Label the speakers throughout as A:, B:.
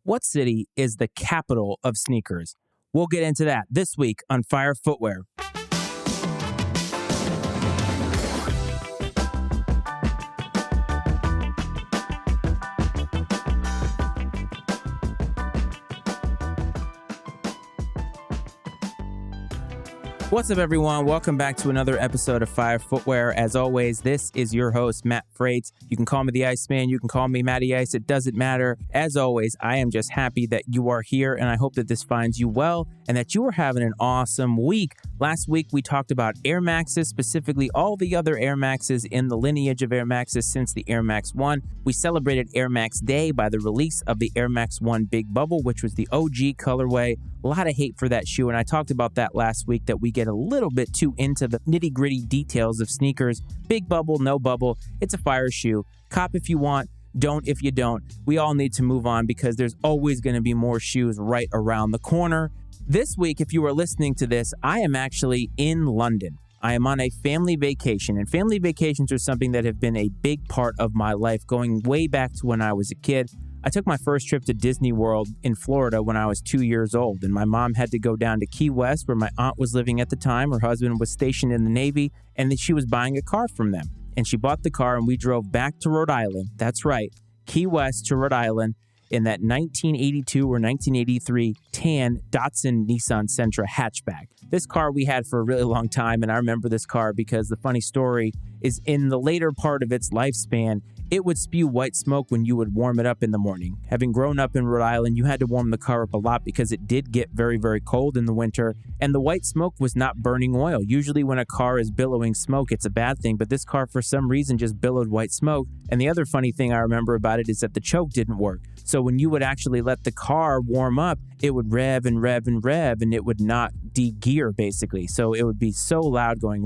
A: What city is the capital of sneakers? We'll get into that this week on Fire Footwear. What's up, everyone? Welcome back to another episode of Fire Footwear. As always, this is your host, Matt Frates. You can call me the Iceman. You can call me Matty Ice. It doesn't matter. As always, I am just happy that you are here, and I hope that this finds you well and that you are having an awesome week. Last week, we talked about Air Maxes, specifically all the other Air Maxes in the lineage of Air Maxes since the Air Max 1. We celebrated Air Max Day by the release of the Air Max 1 Big Bubble, which was the OG colorway. A lot of hate for that shoe, and I talked about that last week, that we get a little bit too into the nitty-gritty details of sneakers. Big bubble, no bubble, it's a fire shoe. Cop if you want, don't if you don't. We all need to move on because there's always going to be more shoes right around the corner. This week, if you are listening to this, I am actually in London. I am on a family vacation, and family vacations are something that have been a big part of my life going way back to when I was a kid. I took my first trip to Disney World in Florida when I was 2 years old, and my mom had to go down to Key West where my aunt was living at the time. Her husband was stationed in the Navy, and then she was buying a car from them. And she bought the car, and we drove back to Rhode Island. That's right, Key West to Rhode Island in that 1982 or 1983 tan Datsun Nissan Sentra hatchback. This car we had for a really long time, and I remember this car because the funny story is in the later part of its lifespan, it would spew white smoke when you would warm it up in the morning. Having grown up in Rhode Island, you had to warm the car up a lot because it did get very, very cold in the winter, and the white smoke was not burning oil. Usually when a car is billowing smoke, it's a bad thing, but this car for some reason just billowed white smoke. And the other funny thing I remember about it is that the choke didn't work. So when you would actually let the car warm up, it would rev and rev and rev, and it would not de-gear, basically. So it would be so loud going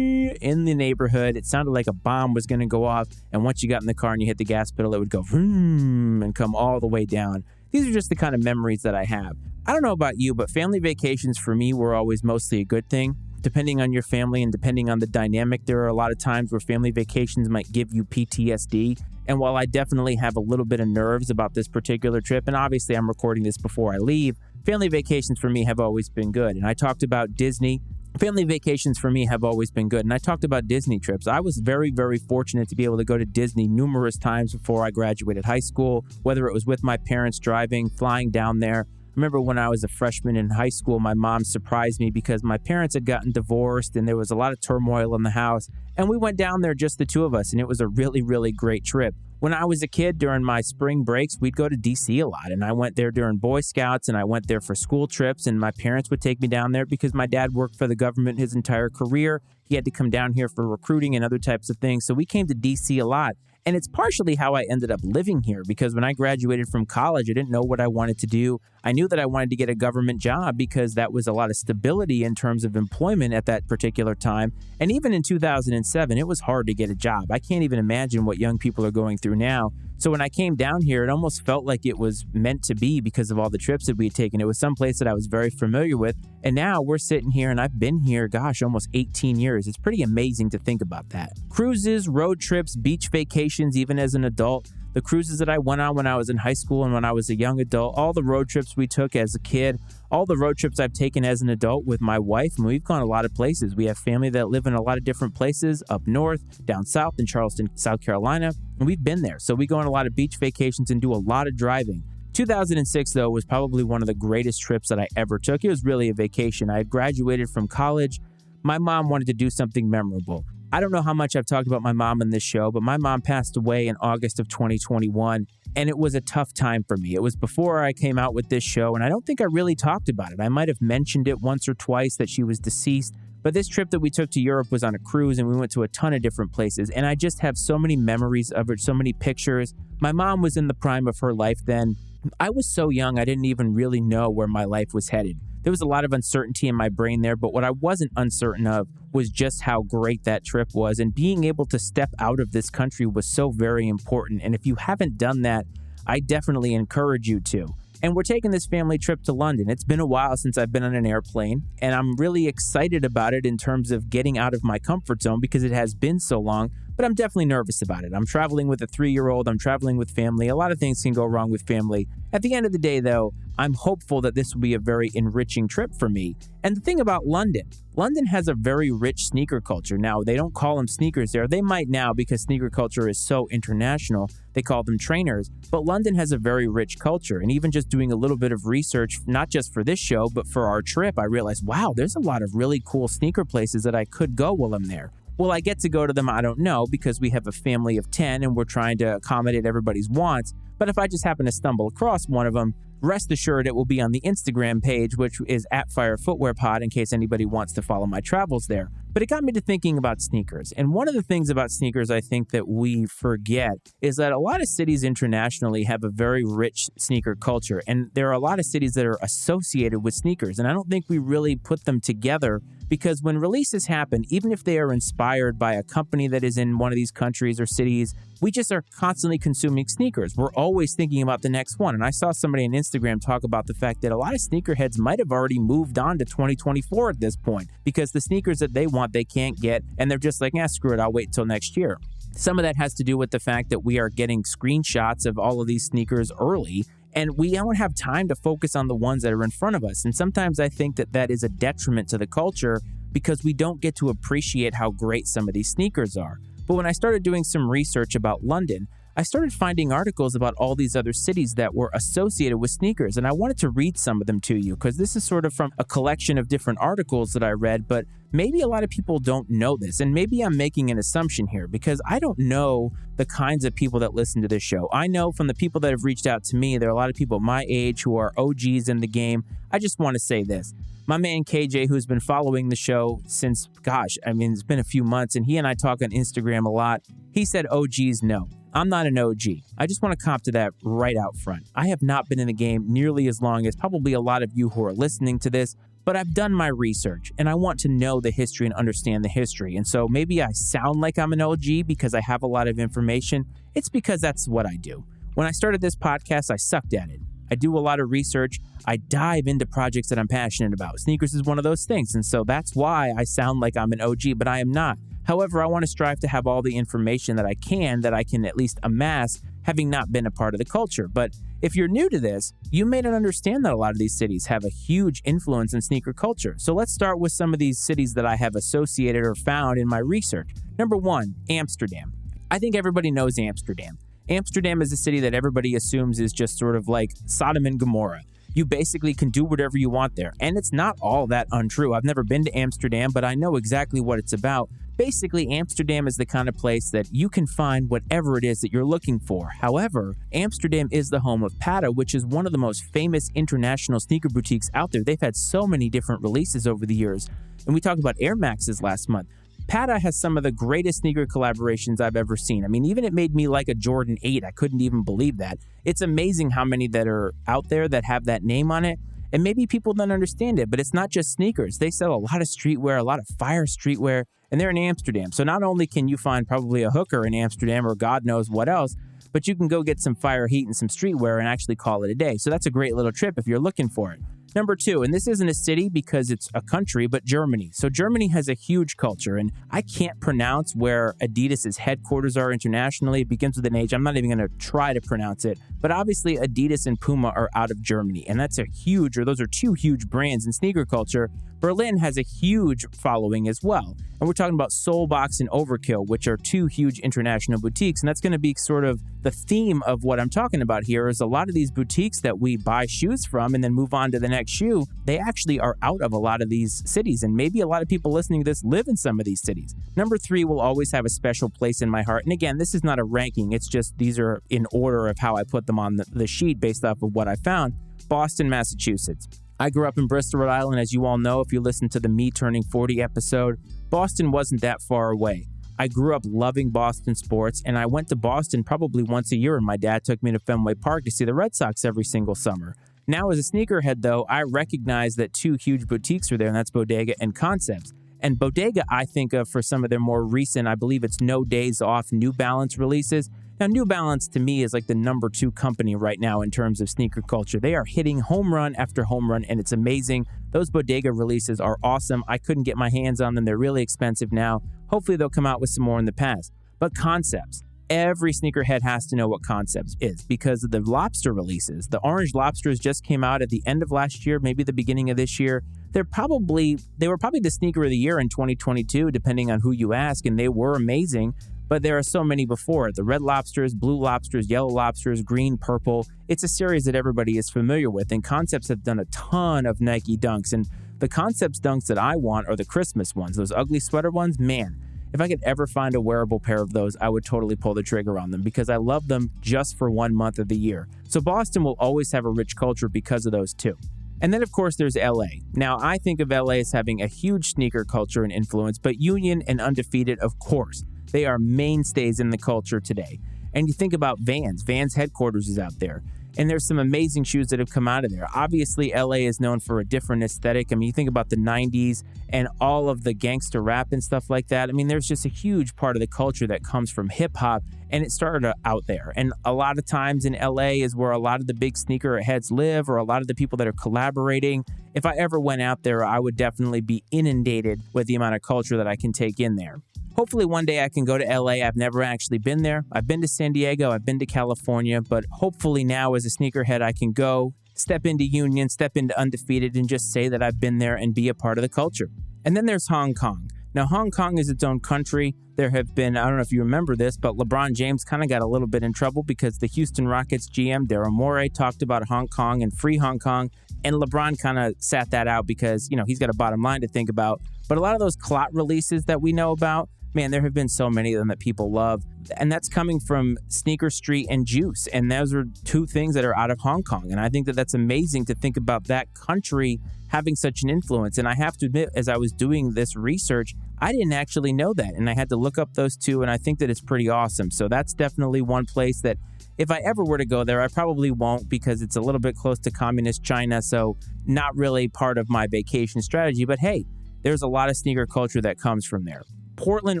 A: in the neighborhood. It sounded like a bomb was going to go off. And once you got in the car and you hit the gas pedal, it would go vroom and come all the way down. These are just the kind of memories that I have. I don't know about you, but family vacations for me were always mostly a good thing. Depending on your family and depending on the dynamic, there are a lot of times where family vacations might give you PTSD. And while I definitely have a little bit of nerves about this particular trip, and obviously I'm recording this before I leave, family vacations for me have always been good. And I talked about Disney. Family vacations for me have always been good. And I talked about Disney trips. I was very, very fortunate to be able to go to Disney numerous times before I graduated high school, whether it was with my parents driving, flying down there. I remember when I was a freshman in high school, my mom surprised me because my parents had gotten divorced and there was a lot of turmoil in the house. And we went down there, just the two of us, and it was a really, really great trip. When I was a kid, during my spring breaks, we'd go to D.C. a lot, and I went there during Boy Scouts, and I went there for school trips, and my parents would take me down there because my dad worked for the government his entire career. He had to come down here for recruiting and other types of things, so we came to D.C. a lot. And it's partially how I ended up living here, because when I graduated from college, I didn't know what I wanted to do. I knew that I wanted to get a government job because that was a lot of stability in terms of employment at that particular time. And even in 2007, it was hard to get a job. I can't even imagine what young people are going through now. So when I came down here, it almost felt like it was meant to be because of all the trips that we had taken. It was someplace that I was very familiar with. And now we're sitting here, and I've been here, almost 18 years. It's pretty amazing to think about that. Cruises, road trips, beach vacations, even as an adult. The cruises that I went on when I was in high school and when I was a young adult, all the road trips we took as a kid, all the road trips I've taken as an adult with my wife, and we've gone a lot of places. We have family that live in a lot of different places, up north, down south in Charleston, South Carolina, and we've been there. So we go on a lot of beach vacations and do a lot of driving. 2006, though, was probably one of the greatest trips that I ever took. It was really a vacation. I had graduated from college. My mom wanted to do something memorable. I don't know how much I've talked about my mom in this show, but my mom passed away in August of 2021, and it was a tough time for me. It was before I came out with this show, and I don't think I really talked about it. I might have mentioned it once or twice that she was deceased, but this trip that we took to Europe was on a cruise, and we went to a ton of different places, and I just have so many memories of it, so many pictures. My mom was in the prime of her life then. I was so young, I didn't even really know where my life was headed. There was a lot of uncertainty in my brain there, but what I wasn't uncertain of was just how great that trip was. And being able to step out of this country was so very important. And if you haven't done that, I definitely encourage you to. And we're taking this family trip to London. It's been a while since I've been on an airplane, and I'm really excited about it in terms of getting out of my comfort zone because it has been so long. but I'm definitely nervous about it. I'm traveling with a 3-year-old. I'm traveling with family. A lot of things can go wrong with family. At the end of the day, though, I'm hopeful that this will be a very enriching trip for me. And the thing about London has a very rich sneaker culture. Now, they don't call them sneakers there. They might now because sneaker culture is so international. They call them trainers. But London has a very rich culture. And even just doing a little bit of research, not just for this show, but for our trip, I realized, wow, there's a lot of really cool sneaker places that I could go while I'm there. Will I get to go to them? I don't know, because we have a family of 10 and we're trying to accommodate everybody's wants. But if I just happen to stumble across one of them, rest assured it will be on the Instagram page, which is @FireFootwearPod, in case anybody wants to follow my travels there. But it got me to thinking about sneakers. And one of the things about sneakers I think that we forget is that a lot of cities internationally have a very rich sneaker culture. And there are a lot of cities that are associated with sneakers. And I don't think we really put them together, because when releases happen, even if they are inspired by a company that is in one of these countries or cities, we just are constantly consuming sneakers. We're always thinking about the next one. And I saw somebody on Instagram talk about the fact that a lot of sneakerheads might have already moved on to 2024 at this point, because the sneakers that they want, they can't get. And they're just like, screw it, I'll wait until next year. Some of that has to do with the fact that we are getting screenshots of all of these sneakers early, and we don't have time to focus on the ones that are in front of us. And sometimes I think that that is a detriment to the culture, because we don't get to appreciate how great some of these sneakers are. But when I started doing some research about London, I started finding articles about all these other cities that were associated with sneakers. And I wanted to read some of them to you, because this is sort of from a collection of different articles that I read, but maybe a lot of people don't know this. And maybe I'm making an assumption here, because I don't know the kinds of people that listen to this show. I know from the people that have reached out to me, there are a lot of people my age who are OGs in the game. I just want to say this. My man KJ, who's been following the show since, it's been a few months, and he and I talk on Instagram a lot. He said OGs no. I'm not an OG. I just want to cop to that right out front. I have not been in the game nearly as long as probably a lot of you who are listening to this, but I've done my research and I want to know the history and understand the history. And so maybe I sound like I'm an OG because I have a lot of information. It's because that's what I do. When I started this podcast, I sucked at it. I do a lot of research. I dive into projects that I'm passionate about. Sneakers is one of those things. And so that's why I sound like I'm an OG, but I am not. However, I want to strive to have all the information that I can at least amass, having not been a part of the culture. But if you're new to this, you may not understand that a lot of these cities have a huge influence in sneaker culture. So let's start with some of these cities that I have associated or found in my research. Number 1, Amsterdam. I think everybody knows Amsterdam. Amsterdam is a city that everybody assumes is just sort of like Sodom and Gomorrah. You basically can do whatever you want there. And it's not all that untrue. I've never been to Amsterdam, but I know exactly what it's about. Basically, Amsterdam is the kind of place that you can find whatever it is that you're looking for. However, Amsterdam is the home of Pata, which is one of the most famous international sneaker boutiques out there. They've had so many different releases over the years. And we talked about Air Maxes last month. Pata has some of the greatest sneaker collaborations I've ever seen. I mean, even it made me like a Jordan 8. I couldn't even believe that. It's amazing how many that are out there that have that name on it. And maybe people don't understand it, but it's not just sneakers. They sell a lot of streetwear, a lot of fire streetwear, and they're in Amsterdam. So not only can you find probably a hooker in Amsterdam or God knows what else, but you can go get some fire heat and some streetwear and actually call it a day. So that's a great little trip if you're looking for it. Number 2, and this isn't a city because it's a country, but Germany. So Germany has a huge culture, and I can't pronounce where Adidas's headquarters are internationally. It begins with an H. I'm not even going to try to pronounce it, but obviously Adidas and Puma are out of Germany, and those are 2 huge brands in sneaker culture. Berlin has a huge following as well. And we're talking about Soulbox and Overkill, which are 2 huge international boutiques. And that's going to be sort of the theme of what I'm talking about here is a lot of these boutiques that we buy shoes from and then move on to the next shoe, they actually are out of a lot of these cities. And maybe a lot of people listening to this live in some of these cities. Number 3 will always have a special place in my heart. And again, this is not a ranking. It's just these are in order of how I put them on the sheet based off of what I found. Boston, Massachusetts. I grew up in Bristol, Rhode Island. As you all know, if you listen to the Me Turning 40 episode, Boston wasn't that far away. I grew up loving Boston sports, and I went to Boston probably once a year, and my dad took me to Fenway Park to see the Red Sox every single summer. Now, as a sneakerhead, though, I recognize that 2 huge boutiques are there, and that's Bodega and Concepts. And Bodega, I think of for some of their more recent, I believe it's No Days Off New Balance releases. Now, New Balance to me is like the number 2 company right now in terms of sneaker culture. They are hitting home run after home run, and it's amazing. Those Bodega releases are awesome. I couldn't get my hands on them. They're really expensive now. Hopefully, they'll come out with some more in the past. But concepts. Every sneakerhead has to know what concepts is because of the lobster releases. The orange lobsters just came out at the end of last year, maybe the beginning of this year. They were probably the sneaker of the year in 2022, depending on who you ask, and they were amazing. But there are so many before. The red lobsters, blue lobsters, yellow lobsters, green, purple. It's a series that everybody is familiar with, and Concepts have done a ton of Nike dunks. And the Concepts dunks that I want are the Christmas ones, those ugly sweater ones. Man, if I could ever find a wearable pair of those, I would totally pull the trigger on them because I love them just for 1 month of the year. So Boston will always have a rich culture because of those too. And then, of course, there's LA. Now, I think of LA as having a huge sneaker culture and influence, but Union and Undefeated, of course, they are mainstays in the culture today. And you think about Vans. Vans headquarters is out there. And there's some amazing shoes that have come out of there. Obviously, LA is known for a different aesthetic. I mean, you think about the 90s and all of the gangster rap and stuff like that. I mean, there's just a huge part of the culture that comes from hip hop, and it started out there. And a lot of times in LA is where a lot of the big sneaker heads live, or a lot of the people that are collaborating. If I ever went out there, I would definitely be inundated with the amount of culture that I can take in there. Hopefully one day I can go to LA. I've never actually been there. I've been to San Diego. I've been to California. But hopefully now as a sneakerhead, I can go, step into Union, step into Undefeated, and just say that I've been there and be a part of the culture. And then there's Hong Kong. Now, Hong Kong is its own country. There have been, I don't know if you remember this, but LeBron James kind of got a little bit in trouble because the Houston Rockets GM, Daryl Morey, talked about Hong Kong and free Hong Kong. And LeBron kind of sat that out because, he's got a bottom line to think about. But a lot of those clot releases that we know about, man, there have been so many of them that people love. And that's coming from Sneaker Street and Juice. And those are two things that are out of Hong Kong. And I think that that's amazing to think about that country having such an influence. And I have to admit, as I was doing this research, I didn't actually know that. And I had to look up those two. And I think that it's pretty awesome. So that's definitely one place that if I ever were to go there, I probably won't because it's a little bit close to communist China. So not really part of my vacation strategy. But hey, there's a lot of sneaker culture that comes from there. Portland,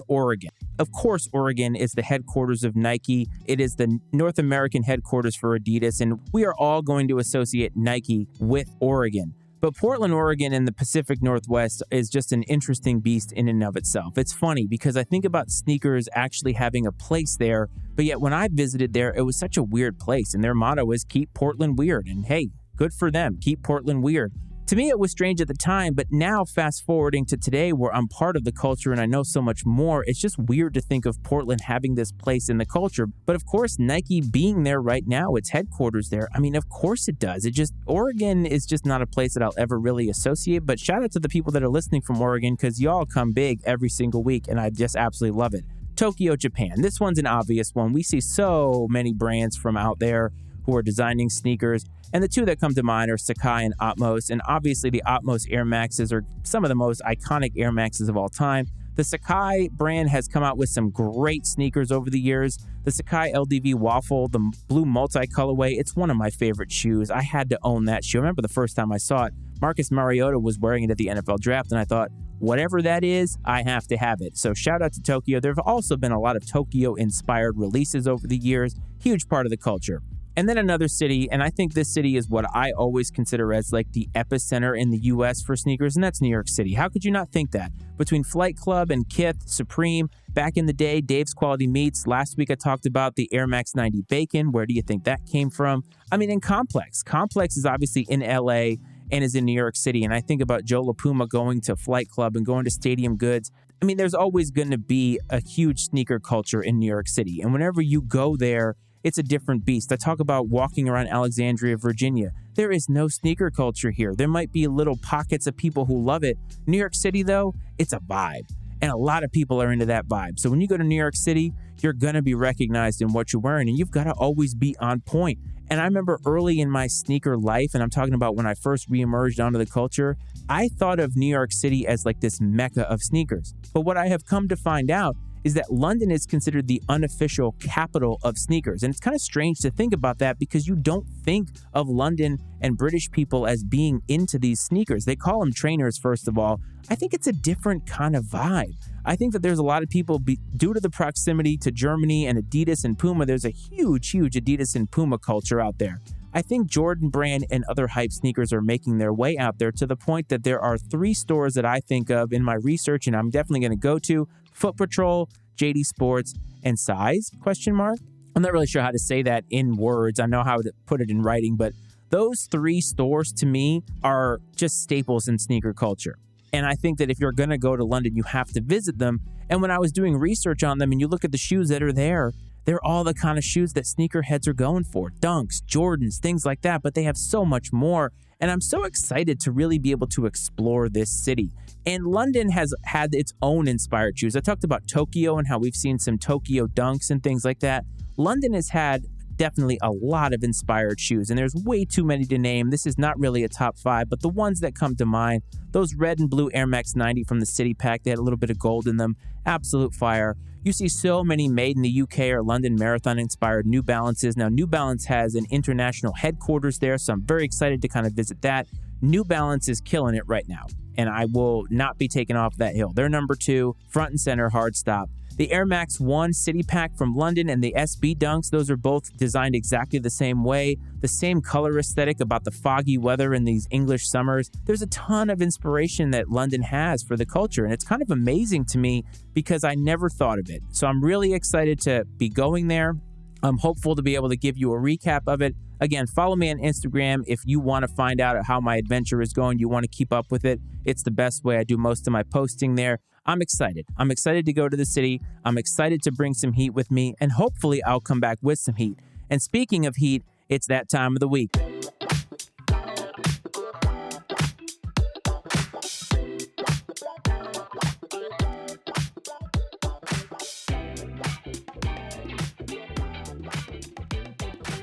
A: Oregon. Of course, Oregon is the headquarters of Nike. It is the North American headquarters for Adidas, and we are all going to associate Nike with Oregon. But Portland, Oregon in the Pacific Northwest is just an interesting beast in and of itself. It's funny because I think about sneakers actually having a place there, but yet when I visited there, it was such a weird place, and their motto is keep Portland weird. And hey, good for them. Keep Portland weird. To me, it was strange at the time, but now fast forwarding to today where I'm part of the culture and I know so much more, it's just weird to think of Portland having this place in the culture. But of course, Nike being there right now, its headquarters there, I mean, of course it does. Oregon is just not a place that I'll ever really associate, but shout out to the people that are listening from Oregon because y'all come big every single week and I just absolutely love it. Tokyo, Japan. This one's an obvious one. We see so many brands from out there who are designing sneakers. And the two that come to mind are Sacai and Atmos. And obviously the Atmos Air Maxes are some of the most iconic Air Maxes of all time. The Sacai brand has come out with some great sneakers over the years. The Sacai LDV Waffle, the blue multi-colorway, it's one of my favorite shoes. I had to own that shoe. I remember the first time I saw it, Marcus Mariota was wearing it at the NFL draft, and I thought, whatever that is, I have to have it. So shout out to Tokyo. There have also been a lot of Tokyo-inspired releases over the years. Huge part of the culture. And then another city, and I think this city is what I always consider as like the epicenter in the U.S. for sneakers, and that's New York City. How could you not think that? Between Flight Club and Kith, Supreme, back in the day, Dave's Quality Meats. Last week I talked about the Air Max 90 Bacon. Where do you think that came from? I mean, and Complex. Complex is obviously in L.A. and is in New York City, and I think about Joe LaPuma going to Flight Club and going to Stadium Goods. I mean, there's always going to be a huge sneaker culture in New York City, and whenever you go there, it's a different beast. I talk about walking around Alexandria, Virginia. There is no sneaker culture here. There might be little pockets of people who love it. New York City, though, it's a vibe. And a lot of people are into that vibe. So when you go to New York City, you're going to be recognized in what you're wearing, and you've got to always be on point. And I remember early in my sneaker life, and I'm talking about when I first reemerged onto the culture, I thought of New York City as like this mecca of sneakers. But what I have come to find out is that London is considered the unofficial capital of sneakers. And it's kind of strange to think about that because you don't think of London and British people as being into these sneakers. They call them trainers, first of all. I think it's a different kind of vibe. I think that there's a lot of people, due to the proximity to Germany and Adidas and Puma, there's a huge Adidas and Puma culture out there. I think Jordan Brand and other hype sneakers are making their way out there to the point that there are 3 stores that I think of in my research and I'm definitely going to go to: Foot Patrol, JD Sports, and size, ? I'm not really sure how to say that in words. I know how to put it in writing, but those 3 stores to me are just staples in sneaker culture. And I think that if you're going to go to London, you have to visit them. And when I was doing research on them and you look at the shoes that are there, they're all the kind of shoes that sneakerheads are going for. Dunks, Jordans, things like that, but they have so much more. And I'm so excited to really be able to explore this city. And London has had its own inspired shoes. I talked about Tokyo and how we've seen some Tokyo dunks and things like that. London has had definitely a lot of inspired shoes, and there's way too many to name. This is not really a top 5, but the ones that come to mind, those red and blue Air Max 90 from the City Pack, they had a little bit of gold in them. Absolute fire. You see so many made in the UK or London Marathon inspired New Balances. Now, New Balance has an international headquarters there, so I'm very excited to kind of visit that. New Balance is killing it right now, and I will not be taken off that hill. They're number 2, front and center, hard stop. The Air Max 1 City Pack from London and the SB Dunks, those are both designed exactly the same way. The same color aesthetic about the foggy weather in these English summers. There's a ton of inspiration that London has for the culture, and it's kind of amazing to me because I never thought of it. So I'm really excited to be going there. I'm hopeful to be able to give you a recap of it. Again, follow me on Instagram if you want to find out how my adventure is going. You want to keep up with it. It's the best way. I do most of my posting there. I'm excited. I'm excited to go to the city. I'm excited to bring some heat with me, and hopefully I'll come back with some heat. And speaking of heat, it's that time of the week.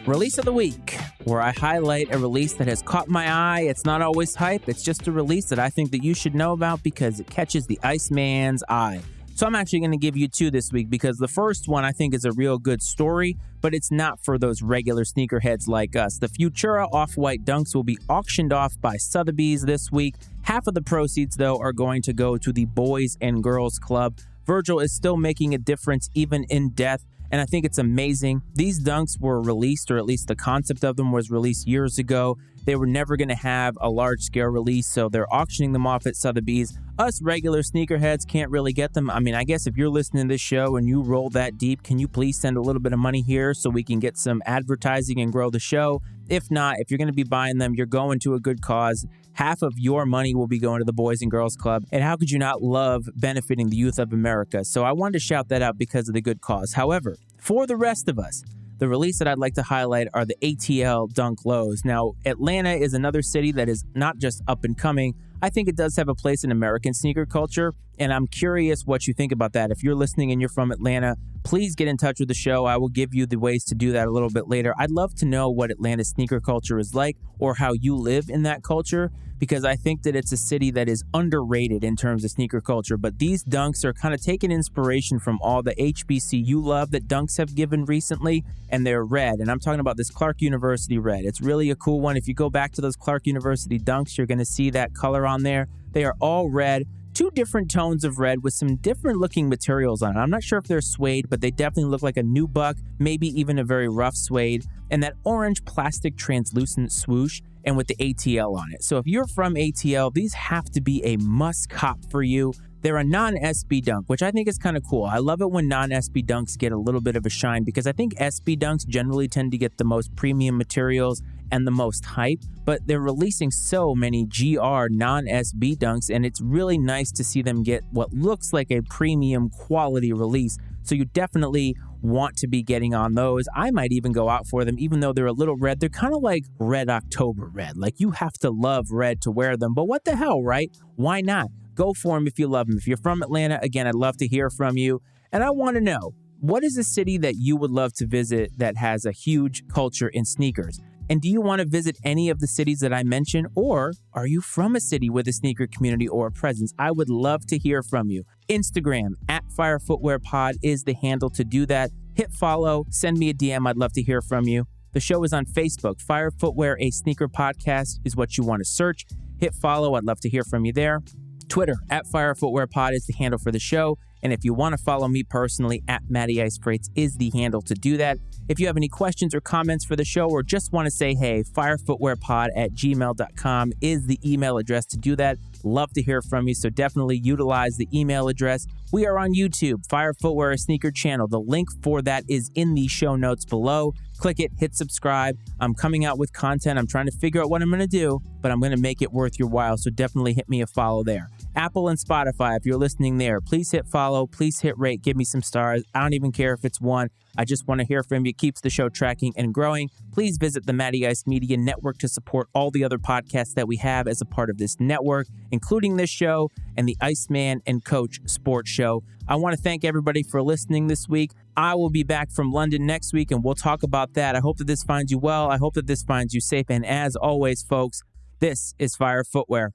A: Release of the week, where I highlight a release that has caught my eye. It's not always hype. It's just a release that I think that you should know about because it catches the Iceman's eye. So I'm actually going to give you 2 this week because the first one I think is a real good story, but it's not for those regular sneakerheads like us. The Futura Off-White Dunks will be auctioned off by Sotheby's this week. Half of the proceeds, though, are going to go to the Boys and Girls Club. Virgil is still making a difference even in death. And I think it's amazing. These dunks were released, or at least the concept of them was released years ago. They were never going to have a large-scale release, so they're auctioning them off at Sotheby's. Us regular sneakerheads can't really get them. I mean, I guess if you're listening to this show and you roll that deep, can you please send a little bit of money here so we can get some advertising and grow the show? If not, if you're going to be buying them, you're going to a good cause. Half of your money will be going to the Boys and Girls Club. And how could you not love benefiting the youth of America? So I wanted to shout that out because of the good cause. However, for the rest of us, the release that I'd like to highlight are the ATL Dunk Lows. Now, Atlanta is another city that is not just up and coming. I think it does have a place in American sneaker culture, and I'm curious what you think about that. If you're listening and you're from Atlanta, please get in touch with the show. I will give you the ways to do that a little bit later. I'd love to know what Atlanta's sneaker culture is like or how you live in that culture, because I think that it's a city that is underrated in terms of sneaker culture. But these dunks are kind of taking inspiration from all the HBCU love that dunks have given recently, and they're red. And I'm talking about this Clark University red. It's really a cool one. If you go back to those Clark University dunks, you're going to see that color on there. They are all red. 2 different tones of red with some different looking materials on it. I'm not sure if they're suede, but they definitely look like a nubuck, maybe even a very rough suede. And that orange plastic translucent swoosh, and with the ATL on it. So if you're from ATL, these have to be a must cop for you. They're a non-SB dunk, which I think is kind of cool. I love it when non-SB dunks get a little bit of a shine because I think SB dunks generally tend to get the most premium materials and the most hype, but they're releasing so many GR non-SB dunks, and it's really nice to see them get what looks like a premium quality release. So you definitely want to be getting on those. I might even go out for them, even though they're a little red. They're kind of like Red October red. Like, you have to love red to wear them, but what the hell, right? Why not? Go for them if you love them. If you're from Atlanta, again, I'd love to hear from you. And I want to know, what is a city that you would love to visit that has a huge culture in sneakers? And do you want to visit any of the cities that I mentioned, or are you from a city with a sneaker community or a presence? I would love to hear from you. Instagram @FireFootwearPod is the handle to do that. Hit follow, send me a DM. I'd love to hear from you. The show is on Facebook. Fire Footwear, a sneaker podcast is what you want to search. Hit follow. I'd love to hear from you there. Twitter @FireFootwearPod is the handle for the show. And if you want to follow me personally, @Matty Ice is the handle to do that. If you have any questions or comments for the show, or just want to say hey, firefootwearpod@gmail.com is the email address to do that. Love to hear from you, so definitely utilize the email address. We are on YouTube, Fire Footwear, a sneaker channel. The link for that is in the show notes below. Click it, hit subscribe. I'm coming out with content. I'm trying to figure out what I'm going to do, but I'm going to make it worth your while, so definitely hit me a follow there. Apple and Spotify, if you're listening there, please hit follow, please hit rate, give me some stars. I don't even care if it's one. I just want to hear from you. It keeps the show tracking and growing. Please visit the Matty Ice Media Network to support all the other podcasts that we have as a part of this network, including this show and the Iceman and Coach Sports Show. I want to thank everybody for listening this week. I will be back from London next week, and we'll talk about that. I hope that this finds you well. I hope that this finds you safe. And as always, folks, this is Fire Footwear.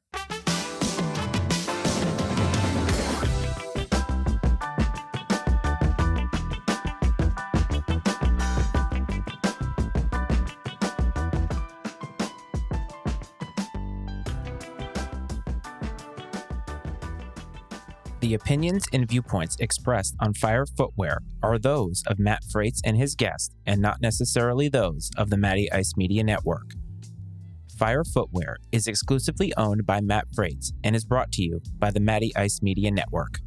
A: The opinions and viewpoints expressed on Fire Footwear are those of Matt Frates and his guest, and not necessarily those of the Matty Ice Media Network. Fire Footwear is exclusively owned by Matt Frates and is brought to you by the Matty Ice Media Network.